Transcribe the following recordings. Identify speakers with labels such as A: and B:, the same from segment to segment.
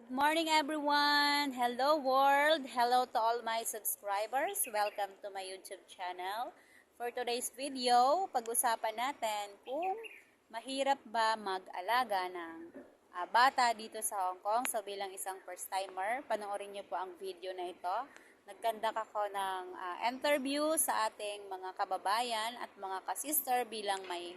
A: Good morning everyone! Hello world! Hello to all my subscribers! Welcome to my YouTube channel. For today's video, pag-usapan natin kung mahirap ba mag-alaga ng bata dito sa Hong Kong. So bilang isang first timer, panoorin niyo po ang video na ito. Nagkandak ako ng interview sa ating mga kababayan at mga kasister bilang may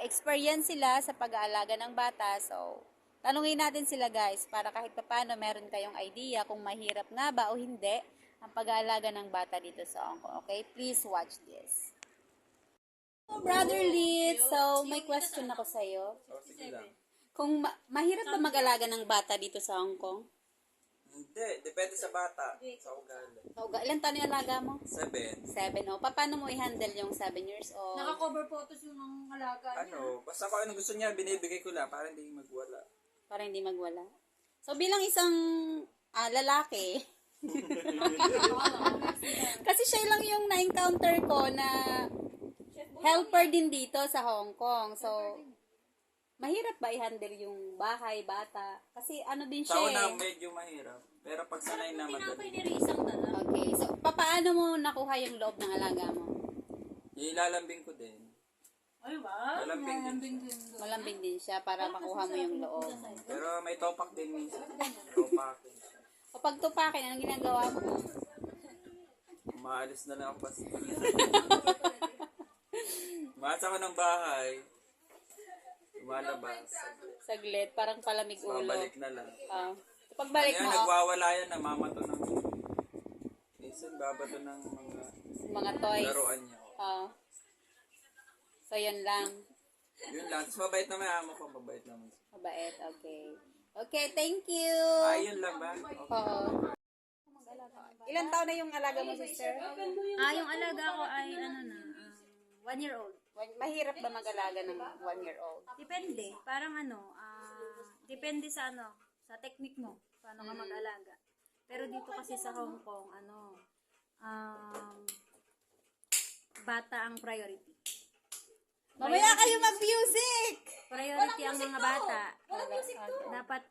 A: experience sila sa pag-aalaga ng bata. So tanungin natin sila guys para kahit paano meron kayong idea kung mahirap nga ba o hindi ang pag-aalaga ng bata dito sa Hong Kong. Okay, please watch this. So, Brother Lee, so may question ako sa iyo.
B: Sige lang.
A: Kung mahirap ba mag-alaga ng bata dito sa Hong Kong?
B: Hindi, depende sa bata. Sa ugali.
A: Ilan taon yung alaga mo?
B: 7.
A: 7. Paano mo i-handle yung 7 years old?
C: Naka-cover photos yung ng alaga niya.
B: Basta kung ano gusto niya, binibigay ko lang para hindi magwala.
A: Para hindi magwala. So, bilang isang lalaki, kasi siya lang yung na-encounter ko na helper din dito sa Hong Kong. So, mahirap ba i-handle yung bahay, bata? Kasi ano din
B: Sa
A: siya
B: una, medyo mahirap. Pero pag sanay na
C: Tinapay
B: madali.
C: ni Rizang dala.
A: Okay. So, paano mo nakuha yung loob ng alaga mo?
B: Ilalambing ko din.
C: Ay, wow.
B: Malambing din.
A: Malambing din siya para makuha mo yung loob.
B: Pero may topak din minsan. Topakin.
A: O pag tupakin, anong ginagawa mo?
B: Umaalis na lang ako basta. Umalis ako ng bahay. Lumalabas.
A: Saglit, parang palamig ulo.
B: Babalik na lang.
A: Pagbalik
B: Kaya
A: mo,
B: nagwawala yan, namamato ng... Minsan babato ng
A: mga toys.
B: laruan niya.
A: So, yun lang.
B: Yun lang. Tapos mabait naman yung amo ko. Mabait naman.
A: Mabait, okay. Okay, thank you.
B: Yun lang ba? Okay.
A: Oo. Ilan taon na yung alaga mo, sister?
C: Yung alaga ko ay 1 year old.
A: Mahirap ba mag-alaga ng 1 year old?
C: Depende. Parang depende sa sa technique mo. Paano ka mag-alaga. Pero dito kasi sa Hong Kong, bata ang priority.
A: Mamaya kayo mag-music!
C: Priority ang mga bata. Dapat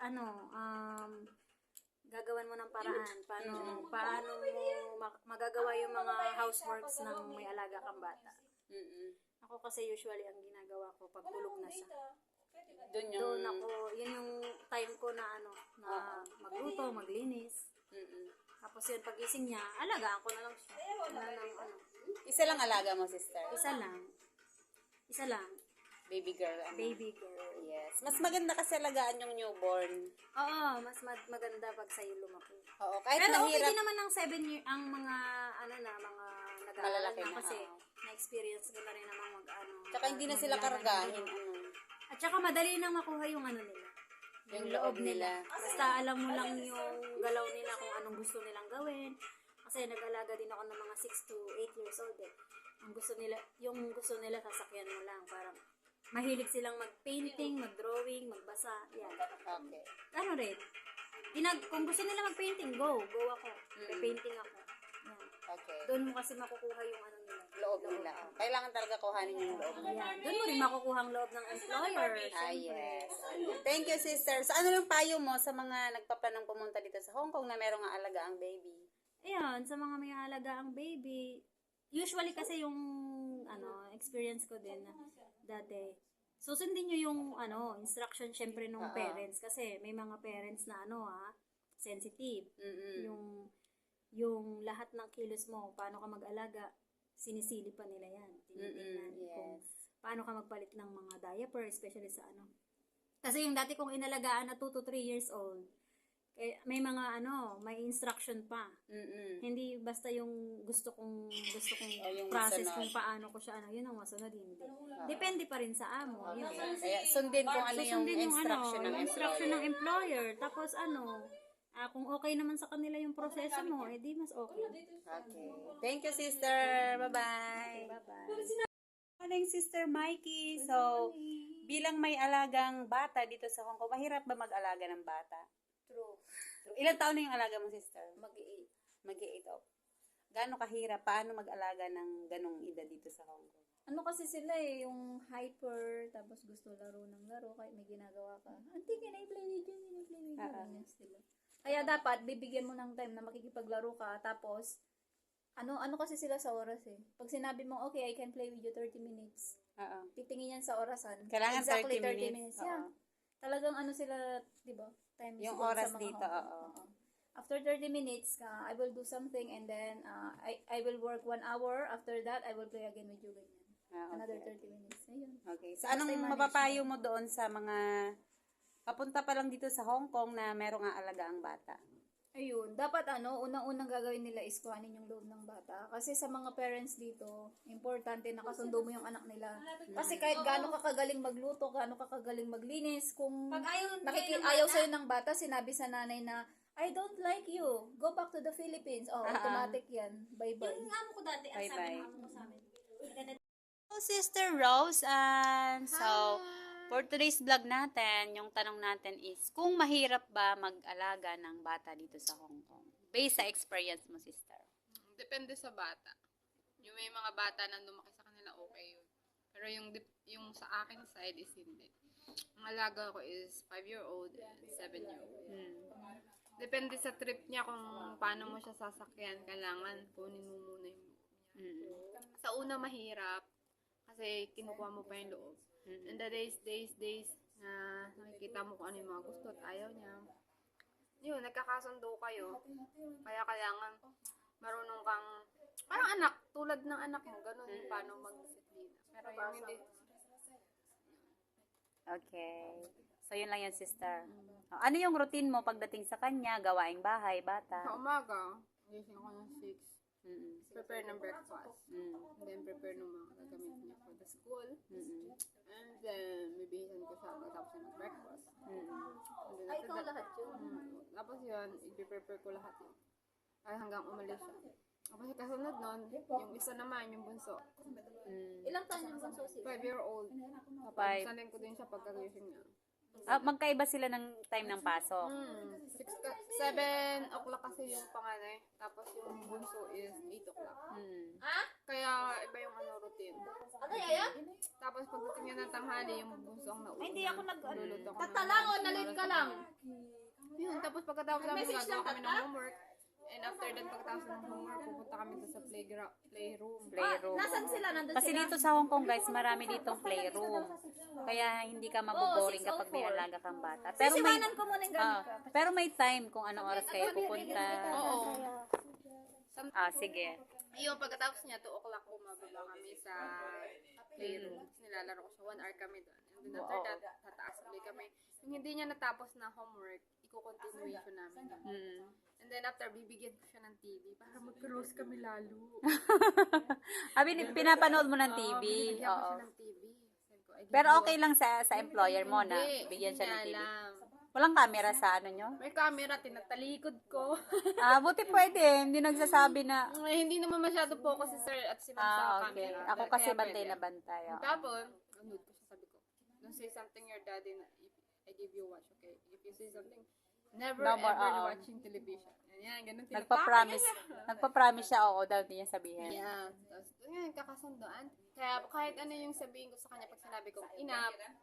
C: gagawan mo ng paraan. Paano mo magagawa yung mga houseworks ng may alaga kang bata. Ako kasi usually ang ginagawa ko pag tulog na siya. Doon ako, yun yung time ko na na magluto, maglinis. Tapos yun, pagising niya, alagaan ko na lang siya.
A: Isa lang alaga mo, sister?
C: Isa lang.
A: Baby girl.
C: Baby girl.
A: Yes. Mas maganda kasi alagaan yung newborn.
C: Oo, mas maganda pag sa'yo lumaki.
A: Oo, kahit
C: Pero okay
A: mahirap.
C: din naman ng 7 year, ang mga, mga nag-aaral
A: Malalaki
C: na
A: na,
C: kasi
A: oo.
C: na-experience ko na rin naman
A: Tsaka hindi na sila kargahin.
C: At saka madali nang makuha yung nila.
A: Yung loob nila.
C: Basta alam mo lang yung galaw nila kung anong gusto nilang gawin. Kasi nag-alaga din ako ng mga 6 to 8 years old eh. Yung gusto nila sasakyan mo lang. Parang mahilig silang mag-painting, mag-drawing, magbasa. Yan.
A: Okay.
C: Rin. Kung gusto nila mag-painting, go ako. Painting ako. Yan.
A: Okay.
C: Doon mo kasi makukuha yung nila.
A: Loob nila. Kailangan talaga kuhanin yung loob nila.
C: Yan. Doon mo rin makukuha ang loob ng employer.
A: Yes. Thank you, sister. So, ano yung payo mo sa mga nagpaplanong pumunta dito sa Hong Kong na merong alaga ang baby?
C: Ayan, sa mga may alaga ang baby, usually kasi yung experience ko din na dati, susundin nyo yung instruction syempre nung parents kasi may mga parents na sensitive. Yung lahat ng kilos mo, paano ka mag-alaga, sinisili pa nila yan. Tinitingnan kung paano ka magpalit ng mga diaper, especially sa Kasi yung dati kong inalagaan na 2 to 3 years old, may mga may instruction pa. Hindi basta yung gusto kong
A: yung
C: process
A: masunod.
C: kung paano ko siya yun ang masunod, hindi. Depende pa rin sa amo. Yun.
A: Kaya sundin kung ano yung
C: Susundin
A: instruction ng
C: instruction ng
A: employer.
C: employer. Tapos kung okay naman sa kanila yung proseso mo, di mas okay.
A: Okay. Thank you, sister. Bye-bye.
C: Bye-bye.
A: Morning, Sister Mikey. So, bilang may alagang bata dito sa Hong Kong, mahirap ba mag-alaga ng bata?
C: True.
A: Ilang taon na yung alaga mo, sister?
C: Mag-i-8.
A: Mag-8. Gaano kahirap? Paano mag-alaga ng ganong edad dito sa Hong Kong?
C: Ano kasi sila yung hyper, tapos gusto laro ng laro, kahit may ginagawa ka. Auntie, can I play with you? Can I play with you? Ganyan sila. Kaya dapat, bibigyan mo ng time na makikipaglaro ka, tapos, ano kasi sila sa oras eh. Pag sinabi mo, okay, I can play with you 30 minutes, titingin yan sa orasan.
A: Kailangan
C: Exactly
A: 30 minutes.
C: Yeah. Talagang sila, di ba? Time is
A: Yung
C: gold
A: oras
C: sa mga
A: dito,
C: Hong Kong. Oo. After 30 minutes, I will do something and then I will work 1 hour. After that, I will play again with you. Ganyan. Another 30 minutes. Ayun.
A: Okay. So, anong mapapayo mo doon sa mga papunta pa lang dito sa Hong Kong na merong aalaga ang bata?
C: Ayun. Dapat unang-unang gagawin nila is kuhanin yung loob ng bata. Kasi sa mga parents dito, importante nakasundo mo yung anak nila. Kasi kahit gaano ka kagaling magluto, gaano ka kagaling maglinis, kung ayaw sa'yo ng bata, sinabi sa nanay na, I don't like you. Go back to the Philippines. Oh, automatic yan. Bye-bye.
D: Yung amo ko dati, ang sabi
A: Bye-bye.
D: ng amo ko sa amin.
A: Hello, Sister Rose. And so, for today's vlog natin, yung tanong natin is, kung mahirap ba mag-alaga ng bata dito sa Hong Kong? Based sa experience mo, sister.
B: Depende sa bata. Yung may mga bata na lumaki sa kanila, okay yun. Pero yung sa akin side is hindi. Ang alaga ko is 5-year-old and 7-year-old. Depende sa trip niya kung paano mo siya sasakyan. Kailangan kunin mo muna yung loob niya. Sa una mahirap kasi kinukuha mo pa yung loob. And the days na nakikita mo kung ano yung mga gusto at ayaw niya. Yun, nagkakasundo kayo. Kaya kailangan marunong kang, parang anak, tulad ng anak mo, ganun yung paano mag-disiplina. Pero yung hindi,
A: Okay. So, yun lang yan, sister. Ano yung routine mo pagdating sa kanya? Gawaing bahay,
B: sa
A: bata?
B: umaga, gising ako ng 6,
A: Mm-mm.
B: prepare ng breakfast. And then prepare ng mga gagamit niya for the school. And then, bibihisan ko siya pagkatapos niya mag-breakfast. And then,
C: Ay, ikaw lahat yun.
B: Tapos yun, i-prepare ko lahat yun. Ay, hanggang umalis siya. Tapos kasunod nun, yung isa naman, yung bunso.
C: Ilang taon yung bunso sila?
B: 5-year-old. Tapos,
A: Five.
B: salin ko din siya pagkagising niya.
A: Magkaiba sila ng time ng pasok.
B: 7 o'clock kasi yung panganay. Tapos yung bunso is 8 o'clock. Kaya iba yung routine. Tapos pagdating niya ng tanghali, yung bunso ang nauna.
C: Hindi ako
B: Luluto ko
C: Tatalang o nalit ka lang?
B: Yun, tapos pagkatapos namin gagawa kami ng homework. And after that, pagkatapos ng homework, pupunta kami doon sa playroom.
C: Nasaan sila? Nandun
A: Kasi
C: sila?
A: dito sa Hong Kong, guys, marami ditong playroom. Kaya hindi ka maboboring kapag may alaga kang bata. Pero may,
C: Sisiwanan ko muna yung gamit ka.
A: pero may time kung anong oras kayo pupunta.
B: Oo.
A: Sige.
B: Yung pagkatapos niya, 2 o'clock bumababa kami sa playroom. Nilalaro ko siya. 1 hour kami doon. And then after that, tataas ulit kami. Yung hindi niya natapos na homework, iko-continuation namin. And then after, bibigyan ko siya ng TV para mag-close kami lalo.
A: Pinapanood mo ng TV.
B: Bibigyan ko
A: Oo.
B: siya ng TV. Sabi ko, "I give
A: Pero
B: you
A: okay lang sa employer mo na
B: Hindi,
A: bigyan siya ng
B: hindi
A: TV.
B: alam.
A: Walang camera sa ano nyo?
B: May camera, tinatalikod ko.
A: Buti pwede. Hindi nagsasabi na,
B: Hindi naman masyado focus si sir at si ma'am sa
A: okay.
B: camera.
A: Ako kasi
B: Kaya
A: bantay
B: pwede.
A: na bantay. Oo.
B: Tapos, anood ko siya, sabi ko, don't say something your daddy na if I give you watch, okay? If you say something, never
A: No more,
B: ever watching television. Yan, ganun
A: Nagpa-promise siya, oo daw niya sabihin.
B: Yeah. Tapos, yun, kakasundoan. Kaya kahit ano yung sabihin ko sa kanya pag sinabi ko, enough. Yan,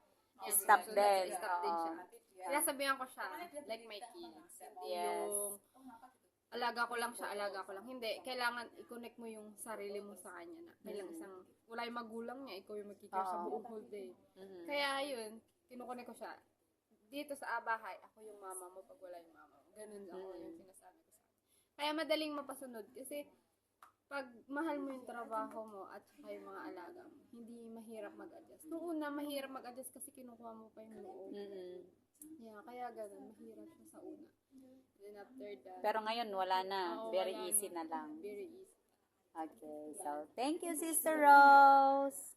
A: Stop
B: susunod,
A: din.
B: Stop din
A: Oo.
B: siya. Kaya sabihan ko siya, like my kids. Hindi
A: Yes.
B: yung alaga ko lang siya, alaga ko lang. Hindi, kailangan i-connect mo yung sarili mo sa kanya na kailangan isang, wala yung magulang niya, ikaw yung magkikare sa buong whole day. Kaya yun, kinukunik ko siya. Dito sa bahay, ako yung mama mo pag wala yung mama mo. Ganun ako yung sinasabi ko sa kanya. Kaya madaling mapasunod kasi pag mahal mo yung trabaho mo at saka yung mga alaga mo, hindi mahirap mag-adjust. Noong una, mahirap mag-adjust kasi kinukuha mo pa yung loob. Yeah, kaya ganun, mahirap siya sa una. Then after that,
A: Pero ngayon, wala na. Very
B: wala
A: easy na lang.
B: very easy.
A: Okay, so thank you, Sister Rose.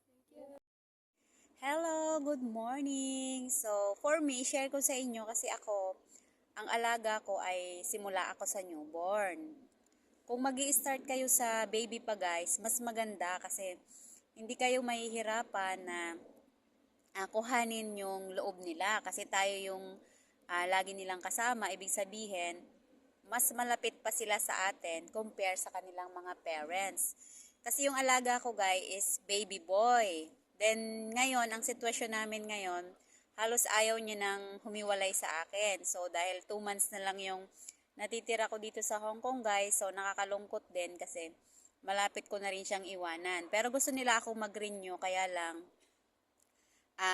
A: Hello, good morning. So, for me, share ko sa inyo kasi ako, ang alaga ko ay simula ako sa newborn. Kung magi-start kayo sa baby pa guys, mas maganda kasi hindi kayo mahihirapan na kuhanin yung loob nila kasi tayo yung lagi nilang kasama. Ibig sabihin, mas malapit pa sila sa atin compare sa kanilang mga parents. Kasi yung alaga ko guys is baby boy. Then ngayon, ang sitwasyon namin ngayon, halos ayaw niya nang humiwalay sa akin. So dahil 2 months na lang yung natitira ko dito sa Hong Kong guys, so nakakalungkot din kasi malapit ko na rin siyang iwanan. Pero gusto nila ako mag-renew, kaya lang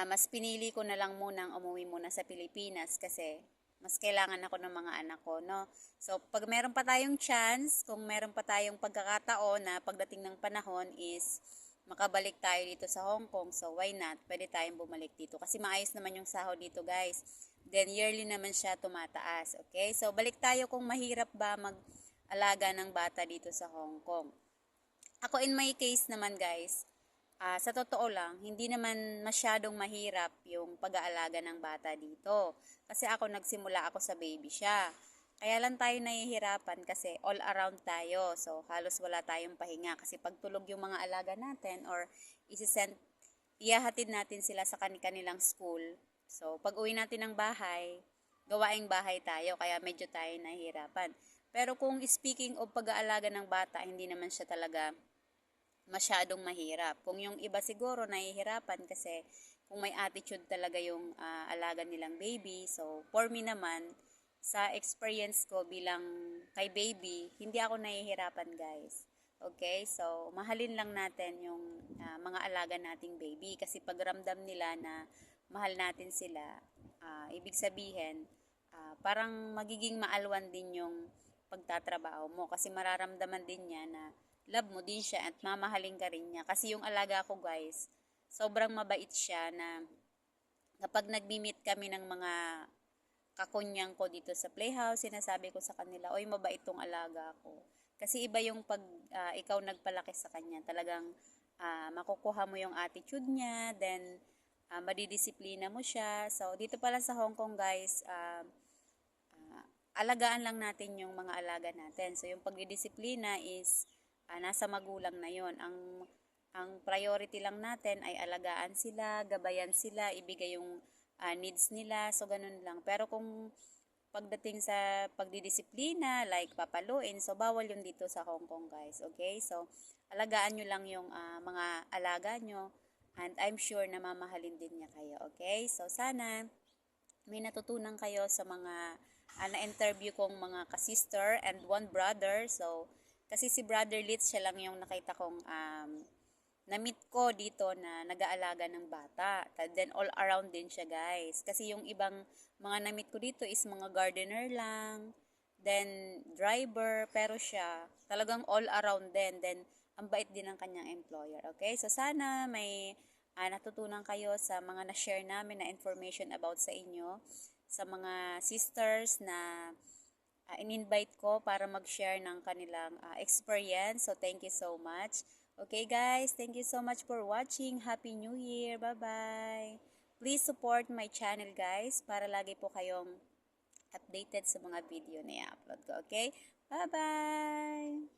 A: mas pinili ko na lang munang umuwi muna sa Pilipinas kasi mas kailangan ako ng mga anak ko, no? So, pag meron pa tayong chance, kung meron pa tayong pagkakataon na pagdating ng panahon is makabalik tayo dito sa Hong Kong, so why not? Pwede tayong bumalik dito kasi maayos naman yung sahod dito, guys. Then, yearly naman siya tumataas, okay? So, balik tayo kung mahirap ba mag-alaga ng bata dito sa Hong Kong. Ako in my case naman, guys, sa totoo lang, hindi naman masyadong mahirap yung pag-aalaga ng bata dito. Kasi nagsimula ako sa baby siya. Kaya lang tayo nahihirapan kasi all around tayo. So, halos wala tayong pahinga. Kasi pag tulog yung mga alaga natin or ihahatid natin sila sa kanilang school. So, pag uwi natin ng bahay, gawaing bahay tayo. Kaya medyo tayo nahihirapan. Pero kung speaking of pag-aalaga ng bata, hindi naman siya talaga masyadong mahirap. Kung yung iba siguro nahihirapan kasi kung may attitude talaga yung alaga nilang baby. So, for me naman, sa experience ko bilang kay baby, hindi ako nahihirapan guys. Okay? So, mahalin lang natin yung mga alaga nating baby. Kasi pag ramdam nila na mahal natin sila, ibig sabihin, parang magiging maalwan din yung pagtatrabaho mo. Kasi mararamdaman din niya na love mo din siya at mamahalin ka rin niya. Kasi yung alaga ko guys, sobrang mabait siya na kapag nagmi-meet kami ng mga kakunyang ko dito sa playhouse, sinasabi ko sa kanila, oy mabait tong alaga ko. Kasi iba yung pag ikaw nagpalaki sa kanya, talagang makukuha mo yung attitude niya, then madidisiplina mo siya. So dito pala sa Hong Kong guys, alagaan lang natin yung mga alaga natin. So yung pagdidisiplina is nasa magulang na yon. Ang priority lang natin ay alagaan sila, gabayan sila, ibigay yung needs nila, so ganun lang. Pero kung pagdating sa pagdidisiplina, like papaluin, so bawal yun dito sa Hong Kong guys, okay? So alagaan nyo lang yung mga alaga nyo, and I'm sure na mamahalin din niya kayo, okay? So sana may natutunan kayo sa mga na-interview kong mga ka-sister and one brother. So kasi si Brother Litz, siya lang yung nakita kong na-meet ko dito na nag-aalaga ng bata. Then all around din siya guys. Kasi yung ibang mga na-meet ko dito is mga gardener lang, then driver, pero siya talagang all around din. Then ang bait din ng kanyang employer. Okay? So sana may natutunan kayo sa mga na-share namin na information about sa inyo, sa mga sisters na in-invite ko para mag-share ng kanilang experience. So, thank you so much. Okay, guys. Thank you so much for watching. Happy New Year. Bye-bye. Please support my channel, guys, para lagi po kayong updated sa mga video na i-upload ko. Okay? Bye-bye.